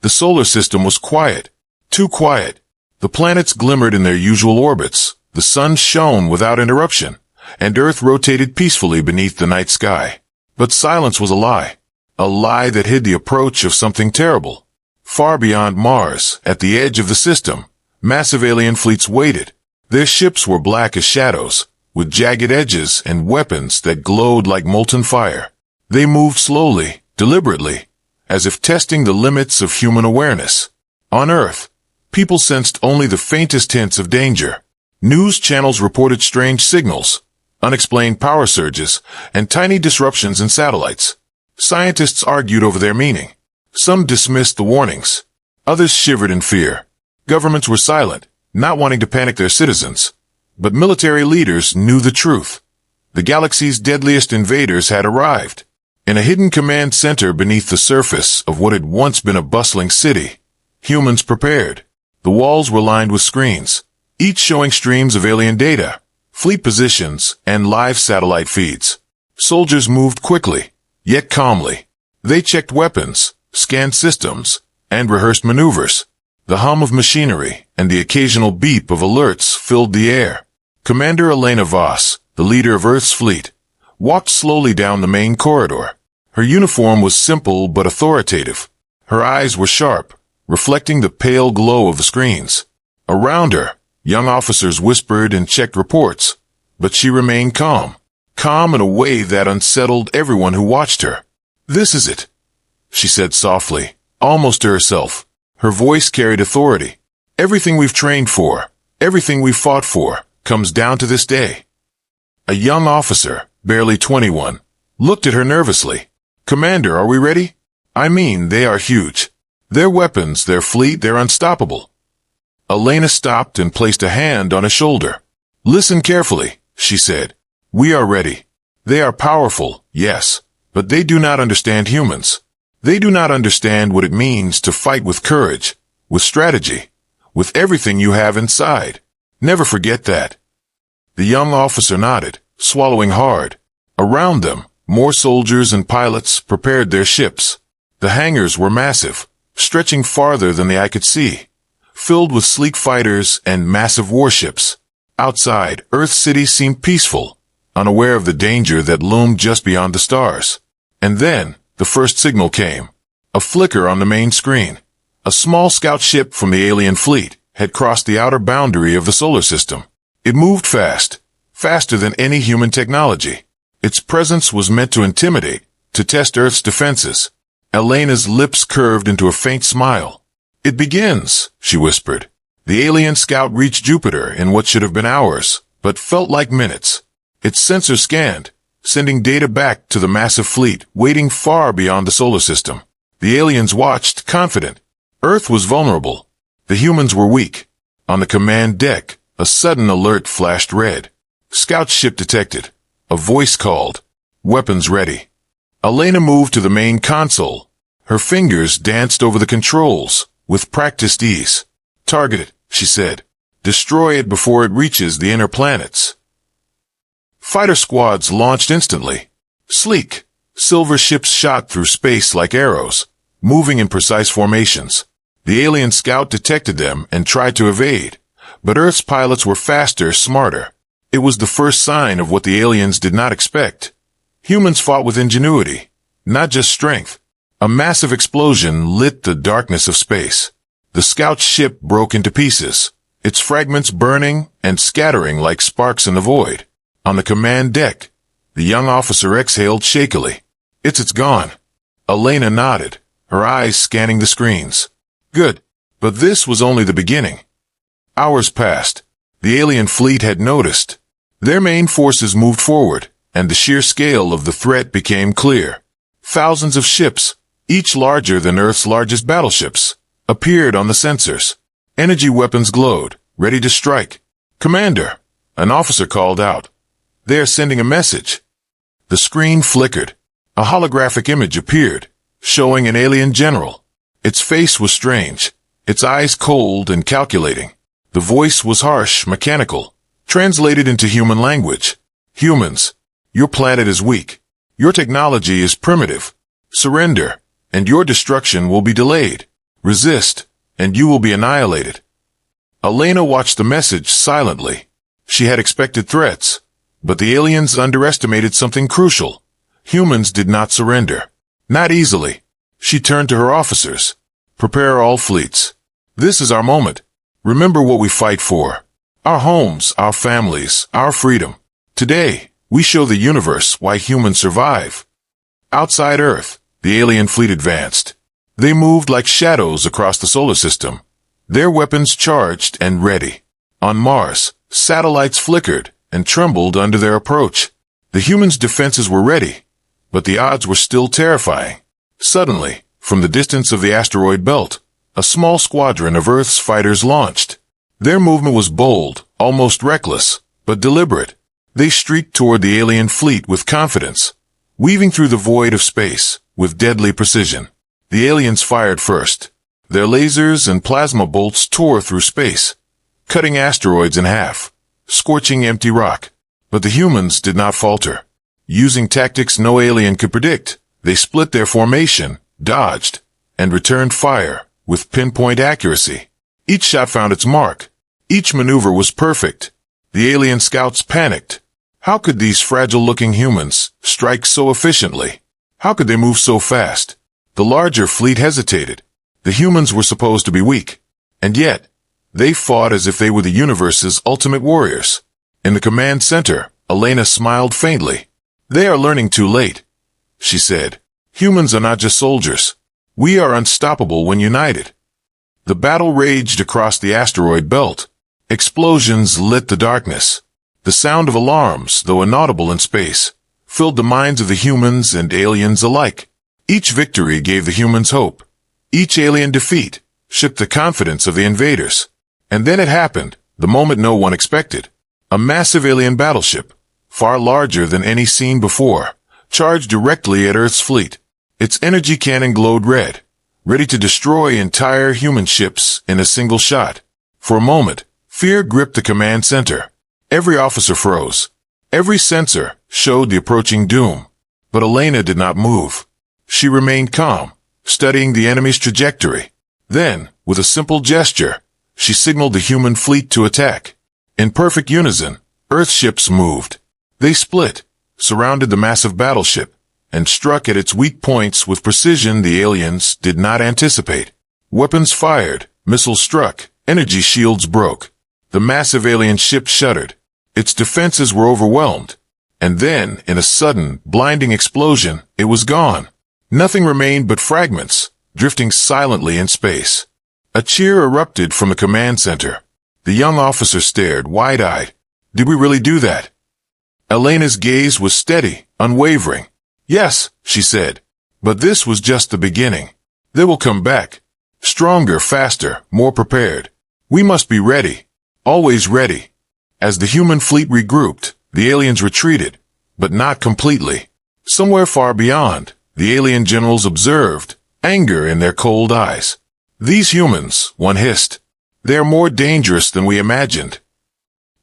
The solar system was quiet. Too quiet. The planets glimmered in their usual orbits. The sun shone without interruption, and Earth rotated peacefully beneath the night sky. But silence was a lie that hid the approach of something terrible. Far beyond Mars, at the edge of the system, massive alien fleets waited. Their ships were black as shadows, with jagged edges and weapons that glowed like molten fire. They moved slowly, deliberately, as if testing the limits of human awareness. On Earth, people sensed only the faintest hints of danger. News channels reported strange signals, unexplained power surges, and tiny disruptions in satellites. Scientists argued over their meaning. Some dismissed the warnings. Others shivered in fear. Governments were silent, not wanting to panic their citizens. But military leaders knew the truth. The galaxy's deadliest invaders had arrived. In a hidden command center beneath the surface of what had once been a bustling city, humans prepared. The walls were lined with screens, each showing streams of alien data, fleet positions, and live satellite feeds. Soldiers moved quickly, yet calmly. They checked weapons, scanned systems, and rehearsed maneuvers. The hum of machinery and the occasional beep of alerts filled the air. Commander Elena Voss, the leader of Earth's fleet, walked slowly down the main corridor. Her uniform was simple but authoritative. Her eyes were sharp, reflecting the pale glow of the screens. Around her, young officers whispered and checked reports, but she remained calm in a way that unsettled everyone who watched her. "This is it," she said softly, almost to herself. Her voice carried authority. "Everything we've trained for, everything we've fought for, comes down to this day." A young officer, barely 21, looked at her nervously. "Commander, are we ready? I mean, they are huge. Their weapons, their fleet, they're unstoppable." Elena stopped and placed a hand on his shoulder. "Listen carefully," she said. "We are ready. They are powerful, yes, but they do not understand humans. They do not understand what it means to fight with courage, with strategy, with everything you have inside. Never forget that." The young officer nodded, swallowing hard. Around them, more soldiers and pilots prepared their ships. The hangars were massive, stretching farther than the eye could see, filled with sleek fighters and massive warships. Outside, Earth City seemed peaceful, unaware of the danger that loomed just beyond the stars. And then, the first signal came. A flicker on the main screen. A small scout ship from the alien fleet had crossed the outer boundary of the solar system. It moved fast, faster than any human technology. Its presence was meant to intimidate, to test Earth's defenses. Elena's lips curved into a faint smile. "It begins," she whispered. The alien scout reached Jupiter in what should have been hours, but felt like minutes. Its sensors scanned, sending data back to the massive fleet waiting far beyond the solar system. The aliens watched, confident. Earth was vulnerable. The humans were weak. On the command deck, a sudden alert flashed red. Scout ship detected. A voice called. "Weapons ready." Elena moved to the main console. Her fingers danced over the controls with practiced ease. "Target it," she said. "Destroy it before it reaches the inner planets." Fighter squads launched instantly. Sleek, silver ships shot through space like arrows, moving in precise formations. The alien scout detected them and tried to evade, but Earth's pilots were faster, smarter. It was the first sign of what the aliens did not expect. Humans fought with ingenuity, not just strength. A massive explosion lit the darkness of space. The scout ship broke into pieces, its fragments burning and scattering like sparks in the void. On the command deck, the young officer exhaled shakily. It's gone." Elena nodded, her eyes scanning the screens. "Good. But this was only the beginning." Hours passed. The alien fleet had noticed. Their main forces moved forward, and the sheer scale of the threat became clear. Thousands of ships, each larger than Earth's largest battleships, appeared on the sensors. Energy weapons glowed, ready to strike. "Commander," an officer called out. "They are sending a message." The screen flickered. A holographic image appeared, showing an alien general. Its face was strange, its eyes cold and calculating. The voice was harsh, mechanical, translated into human language. "Humans, your planet is weak. Your technology is primitive. Surrender, and your destruction will be delayed." Resist, and you will be annihilated. Elena watched the message silently. She had expected threats, but the aliens underestimated something crucial. Humans did not surrender. Not easily. She turned to her officers. Prepare all fleets. This is our moment. Remember what we fight for. Our homes, our families, our freedom. Today, we show the universe why humans survive. Outside Earth, the alien fleet advanced. They moved like shadows across the solar system, their weapons charged and ready. On Mars, satellites flickered and trembled under their approach. The humans' defenses were ready, but the odds were still terrifying. Suddenly, from the distance of the asteroid belt, a small squadron of Earth's fighters launched. Their movement was bold, almost reckless, but deliberate. They streaked toward the alien fleet with confidence, weaving through the void of space with deadly precision. The aliens fired first. Their lasers and plasma bolts tore through space, cutting asteroids in half, scorching empty rock. But the humans did not falter. Using tactics no alien could predict, they split their formation, dodged, and returned fire with pinpoint accuracy. Each shot found its mark. Each maneuver was perfect. The alien scouts panicked. How could these fragile-looking humans strike so efficiently? How could they move so fast? The larger fleet hesitated. The humans were supposed to be weak, and yet, they fought as if they were the universe's ultimate warriors. In the command center, Elena smiled faintly. They are learning too late, she said. Humans are not just soldiers. We are unstoppable when united. The battle raged across the asteroid belt. Explosions lit the darkness. The sound of alarms, though inaudible in space, filled the minds of the humans and aliens alike. Each victory gave the humans hope. Each alien defeat shook the confidence of the invaders. And then it happened, the moment no one expected. A massive alien battleship, far larger than any seen before, charged directly at Earth's fleet. Its energy cannon glowed red, ready to destroy entire human ships in a single shot. For a moment, fear gripped the command center. Every officer froze. Every sensor showed the approaching doom. But Elena did not move. She remained calm, studying the enemy's trajectory. Then, with a simple gesture, she signaled the human fleet to attack. In perfect unison, Earth ships moved. They split, surrounded the massive battleship, and struck at its weak points with precision the aliens did not anticipate. Weapons fired, missiles struck, energy shields broke. The massive alien ship shuddered. Its defenses were overwhelmed. And then, in a sudden, blinding explosion, it was gone. Nothing remained but fragments, drifting silently in space. A cheer erupted from the command center. The young officer stared, wide-eyed. Did we really do that? Elena's gaze was steady, unwavering. Yes, she said. But this was just the beginning. They will come back. Stronger, faster, more prepared. We must be ready. Always ready. As the human fleet regrouped, the aliens retreated, but not completely. Somewhere far beyond, the alien generals observed, anger in their cold eyes. These humans, one hissed. They are more dangerous than we imagined.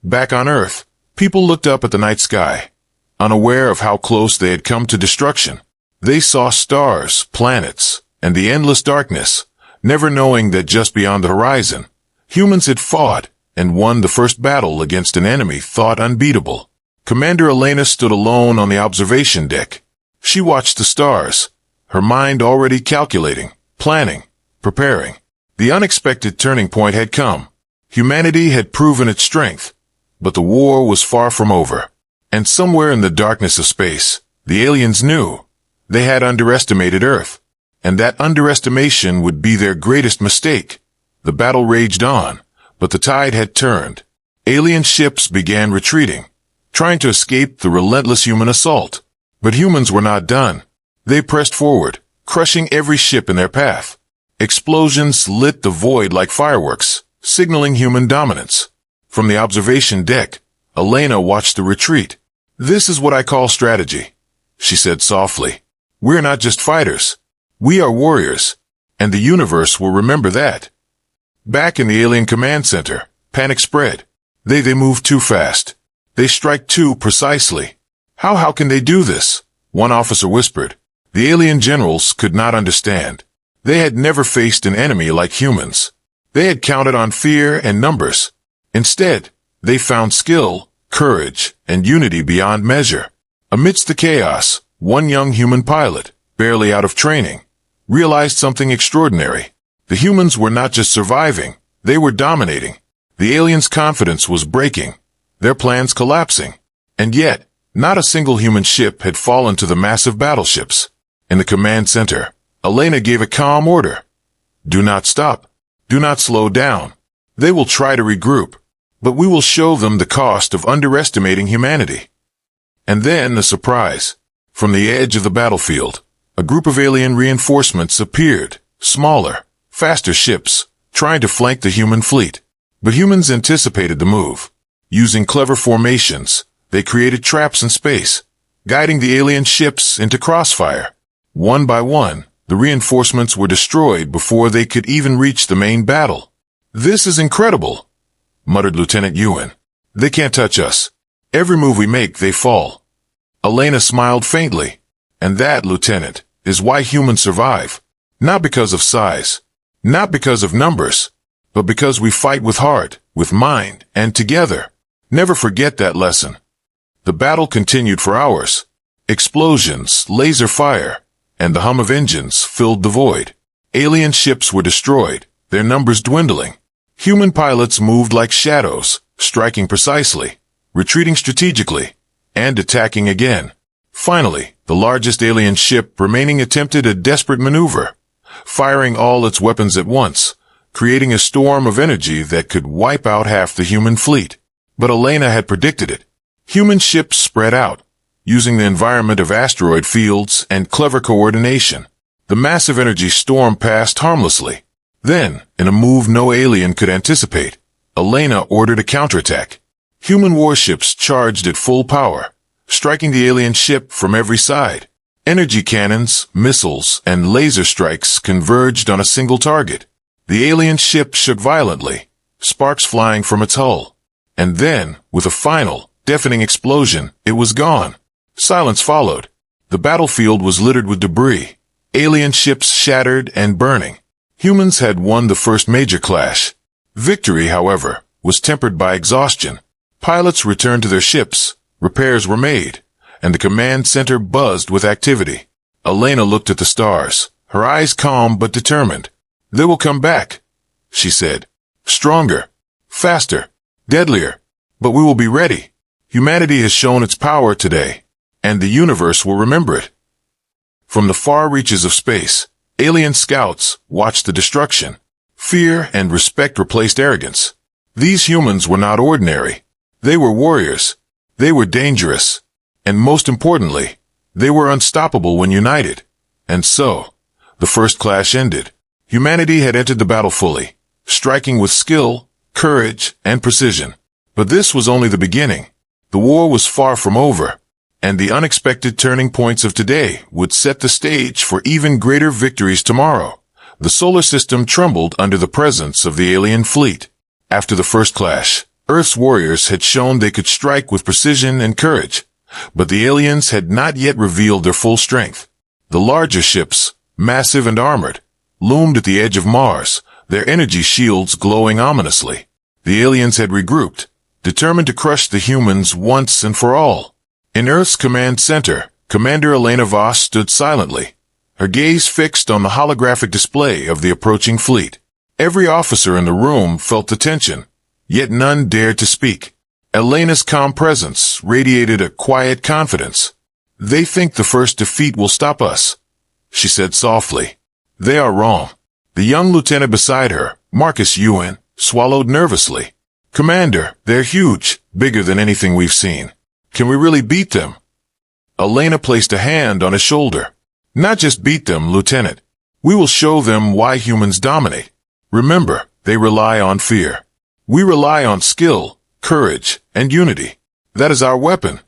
Back on Earth, people looked up at the night sky, unaware of how close they had come to destruction. They saw stars, planets, and the endless darkness, never knowing that just beyond the horizon, humans had fought and won the first battle against an enemy thought unbeatable. Commander Elena stood alone on the observation deck. She watched the stars, her mind already calculating, planning, preparing. The unexpected turning point had come. Humanity had proven its strength, but the war was far from over. And somewhere in the darkness of space, the aliens knew they had underestimated Earth, and that underestimation would be their greatest mistake. The battle raged on, but the tide had turned. Alien ships began retreating, trying to escape the relentless human assault. But humans were not done. They pressed forward, crushing every ship in their path. Explosions lit the void like fireworks, signaling human dominance. From the observation deck, Elena watched the retreat. This is what I call strategy, she said softly. We're not just fighters. We are warriors, and the universe will remember that. Back in the alien command center, panic spread. They moved too fast. They strike too precisely. How can they do this? One officer whispered. The alien generals could not understand. They had never faced an enemy like humans. They had counted on fear and numbers. Instead, they found skill, courage, and unity beyond measure. Amidst the chaos, one young human pilot, barely out of training, realized something extraordinary. The humans were not just surviving, they were dominating. The aliens' confidence was breaking, their plans collapsing. And yet, not a single human ship had fallen to the massive battleships. In the command center, Elena gave a calm order. Do not stop. Do not slow down. They will try to regroup, but we will show them the cost of underestimating humanity. And then a surprise. From the edge of the battlefield, a group of alien reinforcements appeared, smaller, faster ships, trying to flank the human fleet. But humans anticipated the move. Using clever formations, they created traps in space, guiding the alien ships into crossfire. One by one, the reinforcements were destroyed before they could even reach the main battle. This is incredible, muttered Lieutenant Ewan. They can't touch us. Every move we make, they fall. Elena smiled faintly. And that, Lieutenant, is why humans survive. Not because of size, not because of numbers, but because we fight with heart, with mind, and together. Never forget that lesson. The battle continued for hours. Explosions, laser fire, and the hum of engines filled the void. Alien ships were destroyed, their numbers dwindling. Human pilots moved like shadows, striking precisely, retreating strategically, and attacking again. Finally, the largest alien ship remaining attempted a desperate maneuver, firing all its weapons at once, creating a storm of energy that could wipe out half the human fleet. But Elena had predicted it. Human ships spread out, using the environment of asteroid fields and clever coordination. The massive energy storm passed harmlessly. Then, in a move no alien could anticipate, Elena ordered a counterattack. Human warships charged at full power, striking the alien ship from every side. Energy cannons, missiles, and laser strikes converged on a single target. The alien ship shook violently, sparks flying from its hull. And then, with a final, deafening explosion, it was gone. Silence followed. The battlefield was littered with debris, alien ships shattered and burning. Humans had won the first major clash. Victory, however, was tempered by exhaustion. Pilots returned to their ships, repairs were made, and the command center buzzed with activity. Elena looked at the stars, her eyes calm but determined. They will come back, she said. Stronger, faster, deadlier, but we will be ready. Humanity has shown its power today, and the universe will remember it. From the far reaches of space, alien scouts watched the destruction. Fear and respect replaced arrogance. These humans were not ordinary. They were warriors. They were dangerous. And most importantly, they were unstoppable when united. And so, the first clash ended. Humanity had entered the battle fully, striking with skill, courage, and precision. But this was only the beginning. The war was far from over, and the unexpected turning points of today would set the stage for even greater victories tomorrow. The solar system trembled under the presence of the alien fleet. After the first clash, Earth's warriors had shown they could strike with precision and courage, but the aliens had not yet revealed their full strength. The larger ships, massive and armored, loomed at the edge of Mars, their energy shields glowing ominously. The aliens had regrouped, determined to crush the humans once and for all. In Earth's command center, Commander Elena Voss stood silently, her gaze fixed on the holographic display of the approaching fleet. Every officer in the room felt the tension, yet none dared to speak. Elena's calm presence radiated a quiet confidence. They think the first defeat will stop us, she said softly. They are wrong. The young lieutenant beside her, Marcus Ewan, swallowed nervously. Commander, they're huge, bigger than anything we've seen. Can we really beat them? Elena placed a hand on his shoulder. Not just beat them, Lieutenant. We will show them why humans dominate. Remember, they rely on fear. We rely on skill, courage, and unity. That is our weapon.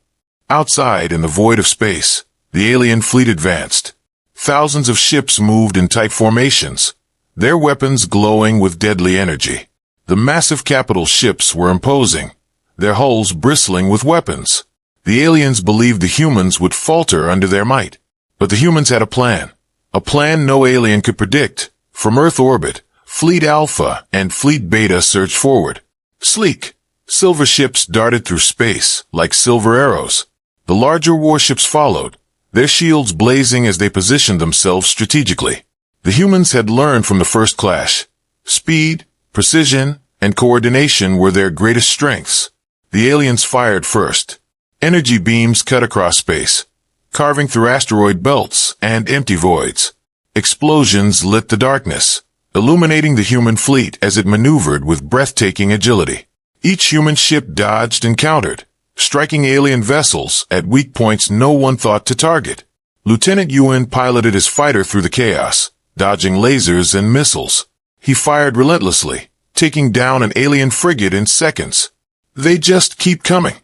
Outside, in the void of space, the alien fleet advanced. Thousands of ships moved in tight formations, their weapons glowing with deadly energy. The massive capital ships were imposing, their hulls bristling with weapons. The aliens believed the humans would falter under their might. But the humans had a plan. A plan no alien could predict. From Earth orbit, Fleet Alpha and Fleet Beta surged forward. Sleek, silver ships darted through space like silver arrows. The larger warships followed, their shields blazing as they positioned themselves strategically. The humans had learned from the first clash. Speed, precision, and coordination were their greatest strengths. The aliens fired first. Energy beams cut across space, carving through asteroid belts and empty voids. Explosions lit the darkness, illuminating the human fleet as it maneuvered with breathtaking agility. Each human ship dodged and countered, striking alien vessels at weak points no one thought to target. Lieutenant Ewan piloted his fighter through the chaos, dodging lasers and missiles. He fired relentlessly, taking down an alien frigate in seconds. "They just keep coming,"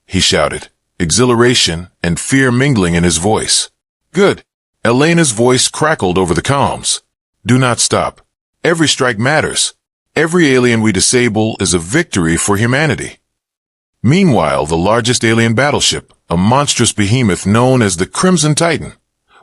he shouted, exhilaration and fear mingling in his voice. "Good." Elena's voice crackled over the comms. "Do not stop. Every strike matters. Every alien we disable is a victory for humanity." Meanwhile, the largest alien battleship, a monstrous behemoth known as the Crimson Titan,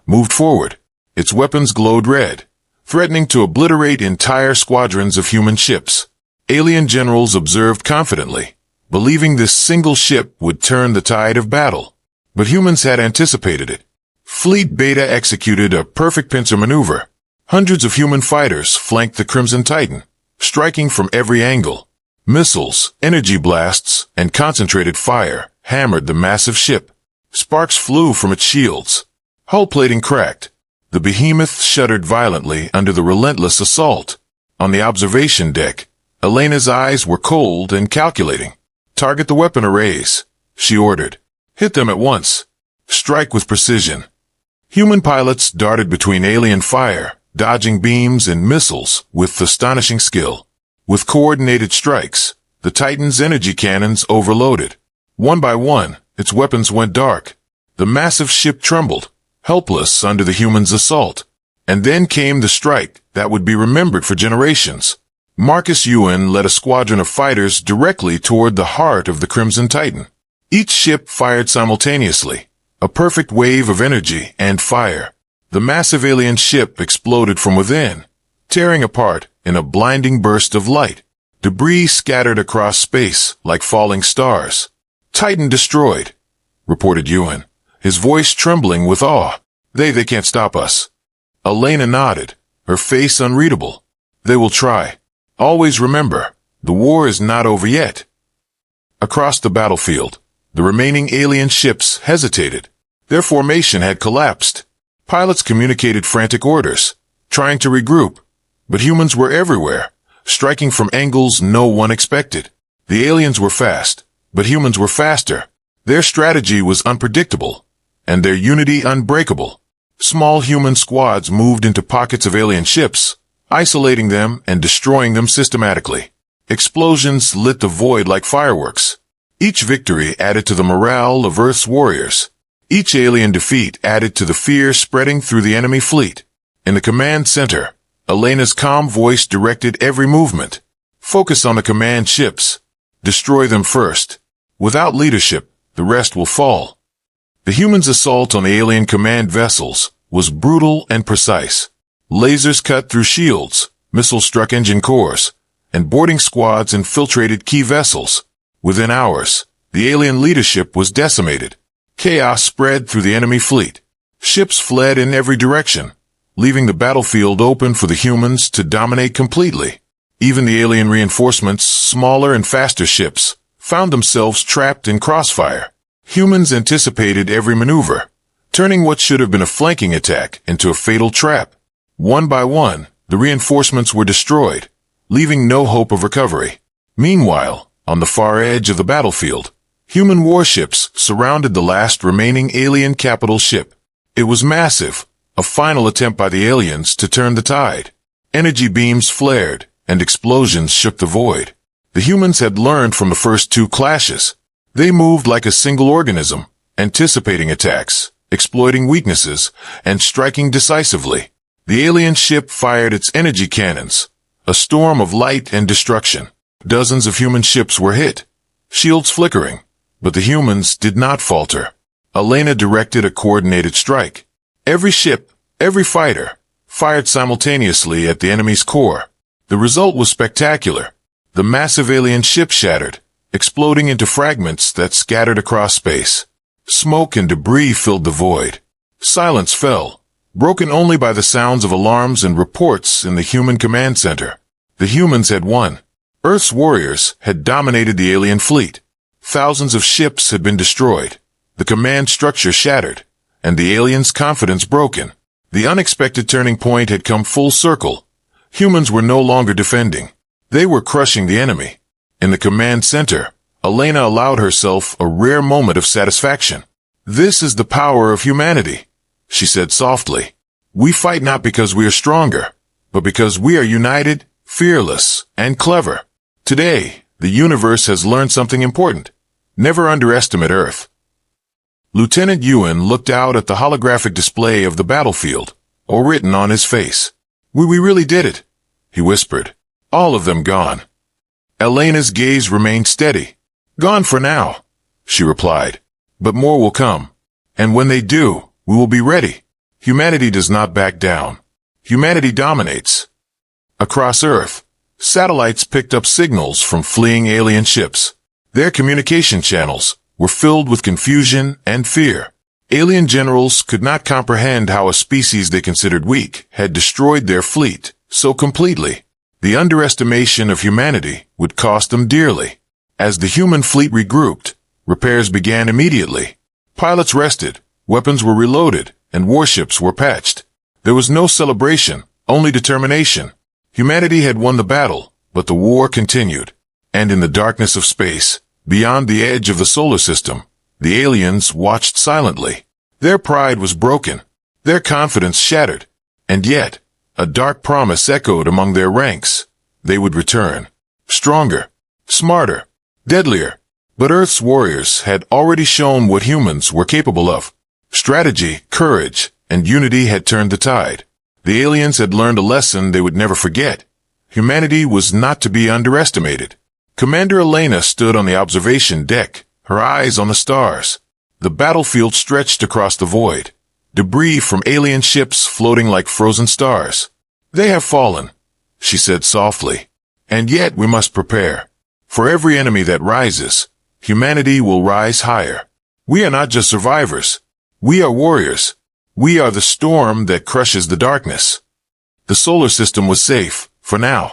moved forward. Its weapons glowed red, threatening to obliterate entire squadrons of human ships. Alien generals observed confidently, believing this single ship would turn the tide of battle. But humans had anticipated it. Fleet Beta executed a perfect pincer maneuver. Hundreds of human fighters flanked the Crimson Titan, striking from every angle. Missiles, energy blasts, and concentrated fire hammered the massive ship. Sparks flew from its shields. Hull plating cracked. The behemoth shuddered violently under the relentless assault. On the observation deck, Elena's eyes were cold and calculating. "Target the weapon arrays," she ordered. "Hit them at once. Strike with precision." Human pilots darted between alien fire, dodging beams and missiles with astonishing skill. With coordinated strikes, the Titan's energy cannons overloaded. One by one, its weapons went dark. The massive ship trembled, helpless under the humans' assault. And then came the strike that would be remembered for generations. Marcus Ewan led a squadron of fighters directly toward the heart of the Crimson Titan. Each ship fired simultaneously, a perfect wave of energy and fire. The massive alien ship exploded from within, tearing apart in a blinding burst of light. Debris scattered across space like falling stars. "Titan destroyed," reported Ewan, his voice trembling with awe. They can't stop us." Elena nodded, her face unreadable. "They will try. Always remember, the war is not over yet." Across the battlefield, the remaining alien ships hesitated. Their formation had collapsed. Pilots communicated frantic orders, trying to regroup. But humans were everywhere, striking from angles no one expected. The aliens were fast, but humans were faster. Their strategy was unpredictable, and their unity unbreakable. Small human squads moved into pockets of alien ships, isolating them and destroying them systematically. Explosions lit the void like fireworks. Each victory added to the morale of Earth's warriors. Each alien defeat added to the fear spreading through the enemy fleet. In the command center, Elena's calm voice directed every movement. "Focus on the command ships. Destroy them first. Without leadership, the rest will fall." The humans' assault on the alien command vessels was brutal and precise. Lasers cut through shields, missiles struck engine cores, and boarding squads infiltrated key vessels. Within hours, the alien leadership was decimated. Chaos spread through the enemy fleet. Ships fled in every direction, leaving the battlefield open for the humans to dominate completely. Even the alien reinforcements, smaller and faster ships, found themselves trapped in crossfire. Humans anticipated every maneuver, turning what should have been a flanking attack into a fatal trap. One by one, the reinforcements were destroyed, leaving no hope of recovery. Meanwhile, on the far edge of the battlefield, human warships surrounded the last remaining alien capital ship. It was massive, a final attempt by the aliens to turn the tide. Energy beams flared, and explosions shook the void. The humans had learned from the first two clashes. They moved like a single organism, anticipating attacks, exploiting weaknesses, and striking decisively. The alien ship fired its energy cannons, a storm of light and destruction. Dozens of human ships were hit, shields flickering, but the humans did not falter. Elena directed a coordinated strike. Every ship, every fighter, fired simultaneously at the enemy's core. The result was spectacular. The massive alien ship shattered, exploding into fragments that scattered across space. Smoke and debris filled the void. Silence fell, broken only by the sounds of alarms and reports in the human command center. The humans had won. Earth's warriors had dominated the alien fleet. Thousands of ships had been destroyed, the command structure shattered, and the aliens' confidence broken. The unexpected turning point had come full circle. Humans were no longer defending. They were crushing the enemy. In the command center, Elena allowed herself a rare moment of satisfaction. "This is the power of humanity," she said softly. "We fight not because we are stronger, but because we are united, fearless, and clever." Today, the universe has learned something important. Never underestimate Earth. Lieutenant Ewan looked out at the holographic display of the battlefield, or written on his face. We really did it," he whispered. "All of them gone." Elena's gaze remained steady. "Gone for now," she replied. "But more will come. And when they do, we will be ready. Humanity does not back down. Humanity dominates." Across Earth, satellites picked up signals from fleeing alien ships. Their communication channels were filled with confusion and fear. Alien generals could not comprehend how a species they considered weak had destroyed their fleet so completely. The underestimation of humanity would cost them dearly. As the human fleet regrouped, repairs began immediately. Pilots rested, weapons were reloaded, and warships were patched. There was no celebration, only determination. Humanity had won the battle, but the war continued. And in the darkness of space, beyond the edge of the solar system, the aliens watched silently. Their pride was broken, their confidence shattered, and yet, a dark promise echoed among their ranks. They would return. Stronger, smarter, deadlier. But Earth's warriors had already shown what humans were capable of. Strategy, courage, and unity had turned the tide. The aliens had learned a lesson they would never forget. Humanity was not to be underestimated. Commander Elena stood on the observation deck, her eyes on the stars. The battlefield stretched across the void, debris from alien ships floating like frozen stars. "They have fallen," she said softly. "And yet we must prepare. For every enemy that rises, humanity will rise higher. We are not just survivors. We are warriors. We are the storm that crushes the darkness." The solar system was safe, for now.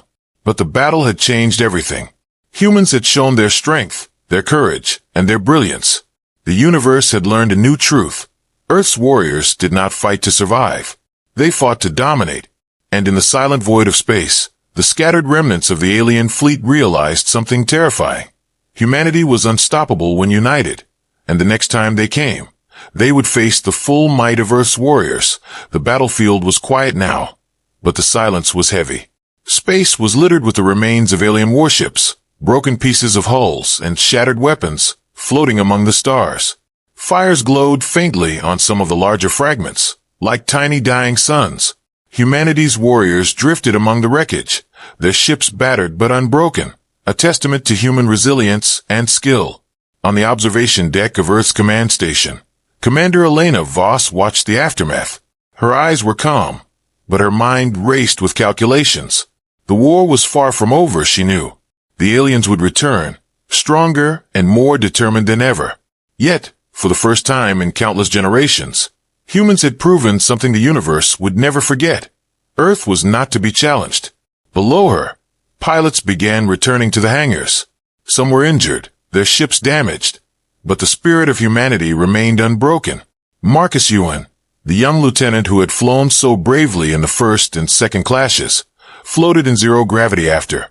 But the battle had changed everything. Humans had shown their strength, their courage, and their brilliance. The universe had learned a new truth. Earth's warriors did not fight to survive. They fought to dominate. And in the silent void of space, the scattered remnants of the alien fleet realized something terrifying. Humanity was unstoppable when united. And the next time they came, they would face the full might of Earth's warriors. The battlefield was quiet now, but the silence was heavy. Space was littered with the remains of alien warships, broken pieces of hulls, and shattered weapons, floating among the stars. Fires glowed faintly on some of the larger fragments, like tiny dying suns. Humanity's warriors drifted among the wreckage, their ships battered but unbroken, a testament to human resilience and skill. On the observation deck of Earth's command station, Commander Elena Voss watched the aftermath. Her eyes were calm, but her mind raced with calculations. The war was far from over, she knew. The aliens would return, stronger and more determined than ever. Yet, for the first time in countless generations, humans had proven something the universe would never forget. Earth was not to be challenged. Below her, pilots began returning to the hangars. Some were injured, their ships damaged, but the spirit of humanity remained unbroken. Marcus Ewan, the young lieutenant who had flown so bravely in the first and second clashes, floated in zero gravity after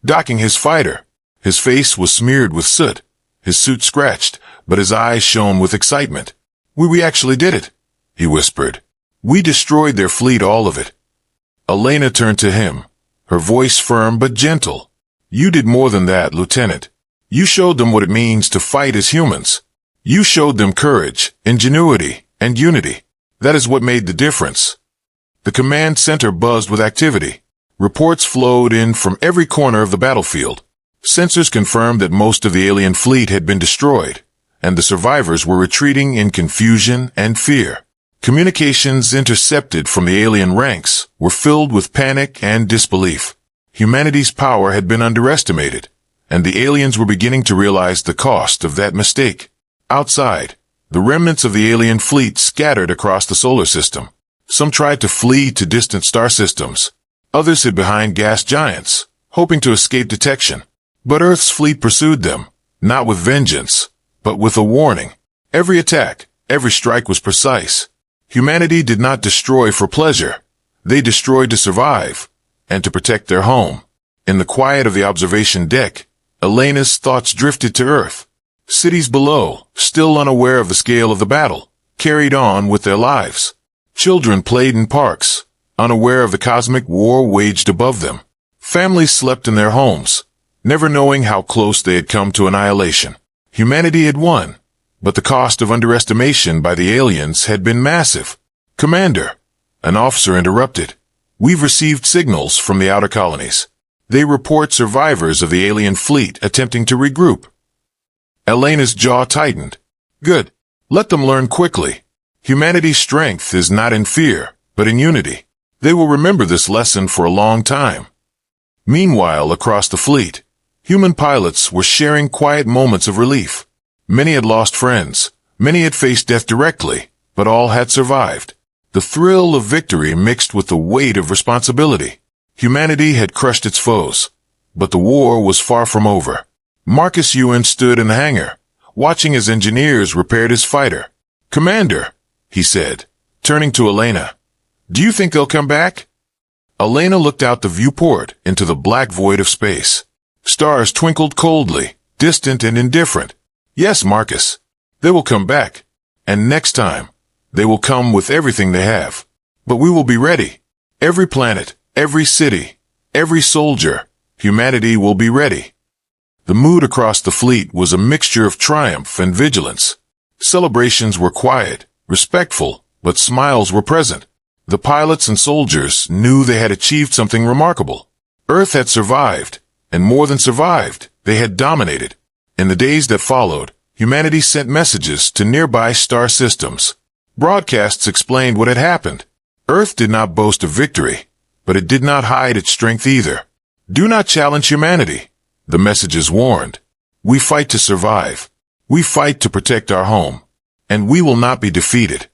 docking his fighter. His face was smeared with soot, his suit scratched, but his eyes shone with excitement. We actually did it," he whispered. "We destroyed their fleet, all of it." Elena turned to him, her voice firm but gentle. "You did more than that, Lieutenant. You showed them what it means to fight as humans. You showed them courage, ingenuity, and unity. That is what made the difference." The command center buzzed with activity. Reports flowed in from every corner of the battlefield. Sensors confirmed that most of the alien fleet had been destroyed, and the survivors were retreating in confusion and fear. Communications intercepted from the alien ranks were filled with panic and disbelief. Humanity's power had been underestimated, and the aliens were beginning to realize the cost of that mistake. Outside, the remnants of the alien fleet scattered across the solar system. Some tried to flee to distant star systems. Others hid behind gas giants, hoping to escape detection. But Earth's fleet pursued them, not with vengeance, but with a warning. Every attack, every strike was precise. Humanity did not destroy for pleasure. They destroyed to survive, and to protect their home. In the quiet of the observation deck, Elena's thoughts drifted to Earth. Cities below, still unaware of the scale of the battle, carried on with their lives. Children played in parks, unaware of the cosmic war waged above them. Families slept in their homes, never knowing how close they had come to annihilation. Humanity had won, but the cost of underestimation by the aliens had been massive. "Commander," an officer interrupted, "we've received signals from the outer colonies. They report survivors of the alien fleet attempting to regroup." Elena's jaw tightened. "Good. Let them learn quickly. Humanity's strength is not in fear, but in unity. They will remember this lesson for a long time." Meanwhile, across the fleet, human pilots were sharing quiet moments of relief. Many had lost friends, many had faced death directly, but all had survived. The thrill of victory mixed with the weight of responsibility. Humanity had crushed its foes, but the war was far from over. Marcus Ewan stood in the hangar, watching as engineers repaired his fighter. "Commander," he said, turning to Elena, "do you think they'll come back?" Elena looked out the viewport into the black void of space. Stars twinkled coldly, distant and indifferent. "Yes, Marcus, they will come back, and next time, they will come with everything they have. But we will be ready. Every planet, every city, every soldier, humanity will be ready." The mood across the fleet was a mixture of triumph and vigilance. Celebrations were quiet, respectful, but smiles were present. The pilots and soldiers knew they had achieved something remarkable. Earth had survived, and more than survived, they had dominated. In the days that followed, humanity sent messages to nearby star systems. Broadcasts explained what had happened. Earth did not boast of victory, but it did not hide its strength either. "Do not challenge humanity," the messages warned. "We fight to survive. We fight to protect our home. And we will not be defeated."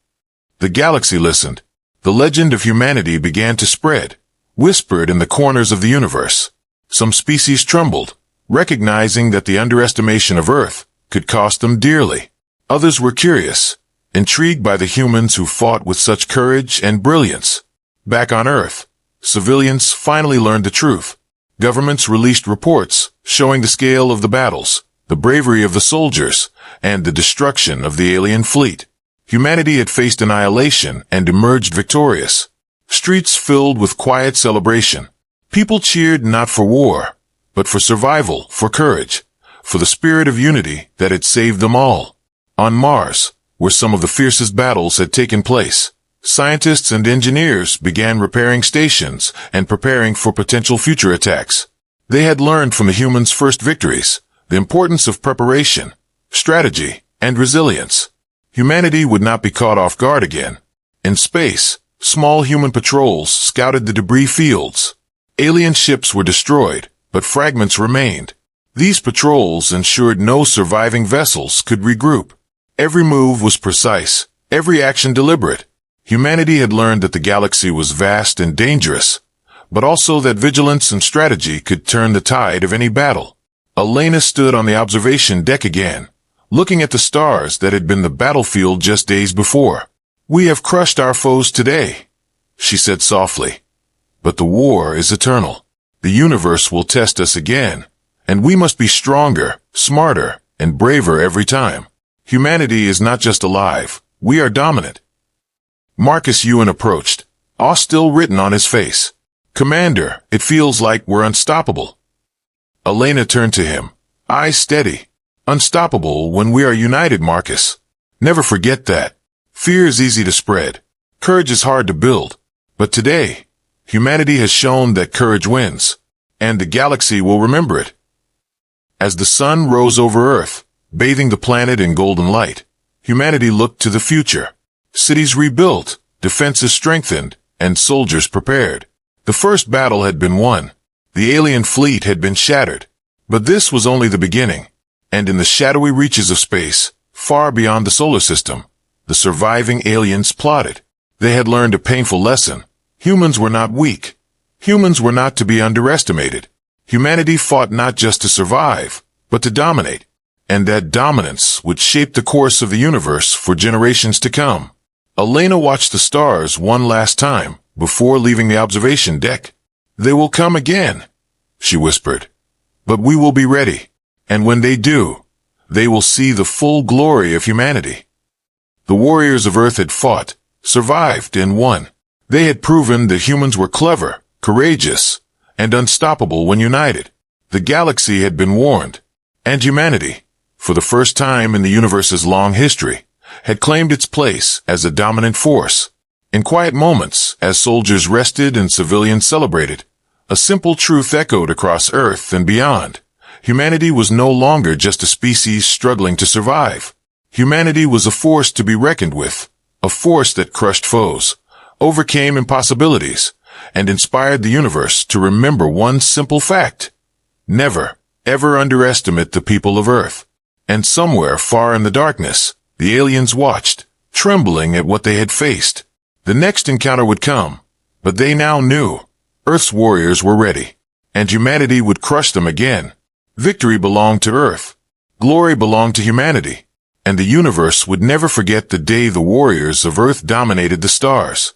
The galaxy listened. The legend of humanity began to spread, whispered in the corners of the universe. Some species trembled, recognizing that the underestimation of Earth could cost them dearly. Others were curious, intrigued by the humans who fought with such courage and brilliance. Back on Earth, civilians finally learned the truth. Governments released reports showing the scale of the battles, the bravery of the soldiers, and the destruction of the alien fleet. Humanity had faced annihilation and emerged victorious. Streets filled with quiet celebration. People cheered not for war, but for survival, for courage, for the spirit of unity that had saved them all. On Mars, where some of the fiercest battles had taken place, scientists and engineers began repairing stations and preparing for potential future attacks. They had learned from the humans' first victories the importance of preparation, strategy, and resilience. Humanity would not be caught off guard again. In space, small human patrols scouted the debris fields. Alien ships were destroyed, but fragments remained. These patrols ensured no surviving vessels could regroup. Every move was precise, every action deliberate. Humanity had learned that the galaxy was vast and dangerous, but also that vigilance and strategy could turn the tide of any battle. Elena stood on the observation deck again, looking at the stars that had been the battlefield just days before. "We have crushed our foes today," she said softly. "But the war is eternal. The universe will test us again, and we must be stronger, smarter, and braver every time. Humanity is not just alive, we are dominant." Marcus Ewan approached, awe still written on his face. "Commander, it feels like we're unstoppable." Elena turned to him, eyes steady. "Unstoppable when we are united, Marcus. Never forget that. Fear is easy to spread. Courage is hard to build. But today, humanity has shown that courage wins, and the galaxy will remember it." As the sun rose over Earth, bathing the planet in golden light, humanity looked to the future. Cities rebuilt, defenses strengthened, and soldiers prepared. The first battle had been won. The alien fleet had been shattered. But this was only the beginning. And in the shadowy reaches of space, far beyond the solar system, the surviving aliens plotted. They had learned a painful lesson. Humans were not weak. Humans were not to be underestimated. Humanity fought not just to survive, but to dominate. And that dominance would shape the course of the universe for generations to come. Elena watched the stars one last time before leaving the observation deck. "They will come again," she whispered. "But we will be ready. And when they do, they will see the full glory of humanity." The warriors of Earth had fought, survived, and won. They had proven that humans were clever, courageous, and unstoppable when united. The galaxy had been warned, and humanity, for the first time in the universe's long history, had claimed its place as a dominant force. In quiet moments, as soldiers rested and civilians celebrated, a simple truth echoed across Earth and beyond. Humanity was no longer just a species struggling to survive. Humanity was a force to be reckoned with, a force that crushed foes, overcame impossibilities, and inspired the universe to remember one simple fact: never, ever underestimate the people of Earth. And somewhere far in the darkness, the aliens watched, trembling at what they had faced. The next encounter would come, but they now knew Earth's warriors were ready, and humanity would crush them again. Victory belonged to Earth, glory belonged to humanity, and the universe would never forget the day the warriors of Earth dominated the stars.